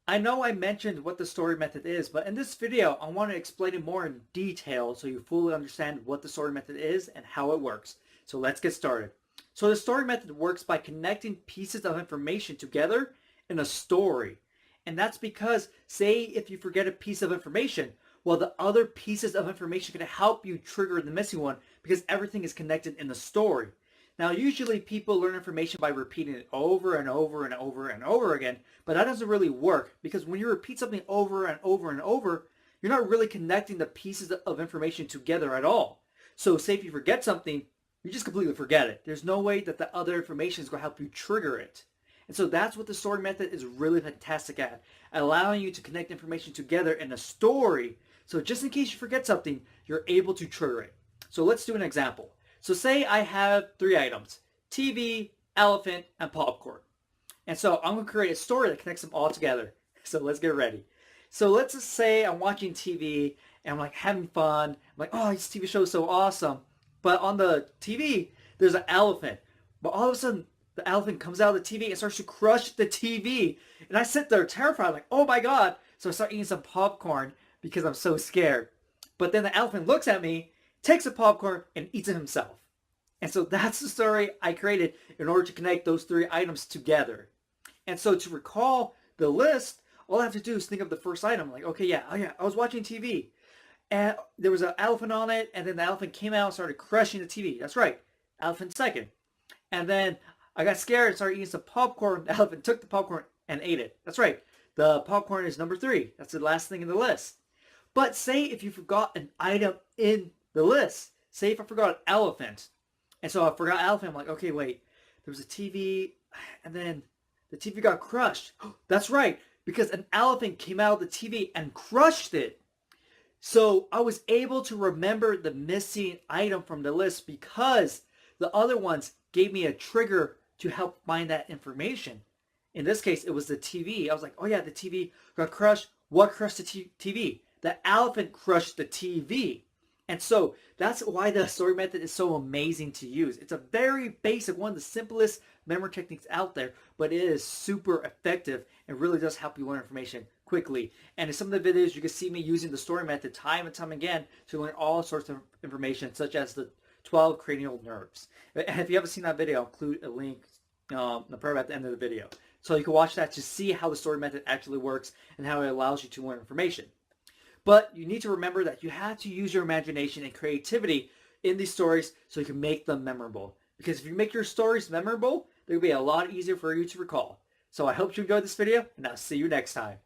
I know I mentioned what the story method is, but in this video, I want to explain it more in detail so you fully understand what the story method is and how it works. So let's get started. So the story method works by connecting pieces of information together in a story. And that's because, say, if you forget a piece of information, well, the other pieces of information can help you trigger the missing one because everything is connected in the story. Now, usually people learn information by repeating it over and over and over and over again, but that doesn't really work because when you repeat something over and over and over, you're not really connecting the pieces of information together at all. So, say if you forget something, you just completely forget it. There's no way that the other information is going to help you trigger it. And so that's what the story method is really fantastic at, allowing you to connect information together in a story. So just in case you forget something, you're able to trigger it. So let's do an example. So say I have three items: TV, elephant, and popcorn. And so I'm going to create a story that connects them all together. So let's get ready. So let's just say I'm watching TV and I'm like having fun. I'm like, oh, this TV show is so awesome. But on the TV, there's an elephant. But all of a sudden, the elephant comes out of the TV and starts to crush the TV. And I sit there terrified, like, oh my God. So I start eating some popcorn because I'm so scared. But then the elephant looks at me, takes the popcorn, and eats it himself. And so that's the story I created in order to connect those three items together. And so to recall the list, all I have to do is think of the first item. Like, okay, yeah, oh yeah, I was watching TV and there was an elephant on it, and then the elephant came out and started crushing the TV. That's right, elephant second. And then I got scared and started eating some popcorn. The elephant took the popcorn and ate it. That's right, the popcorn is number three. That's the last thing in the list. But say if you forgot an item in the list, say if I forgot an elephant, and so I forgot elephant, I'm like, okay, wait, there was a TV, and then the TV got crushed. That's right, because an elephant came out of the TV and crushed it. So I was able to remember the missing item from the list because the other ones gave me a trigger to help find that information. In this case, it was the TV. I was like, oh yeah, the TV got crushed. What crushed the TV? The elephant crushed the TV. And so that's why the story method is so amazing to use. It's a very basic, one of the simplest memory techniques out there, but it is super effective and really does help you learn information quickly. And in some of the videos, you can see me using the story method time and time again to learn all sorts of information, such as the 12 cranial nerves. And if you haven't seen that video, I'll include a link probably at the end of the video. So you can watch that to see how the story method actually works and how it allows you to learn information. But you need to remember that you have to use your imagination and creativity in these stories so you can make them memorable. Because if you make your stories memorable, they'll be a lot easier for you to recall. So I hope you enjoyed this video, and I'll see you next time.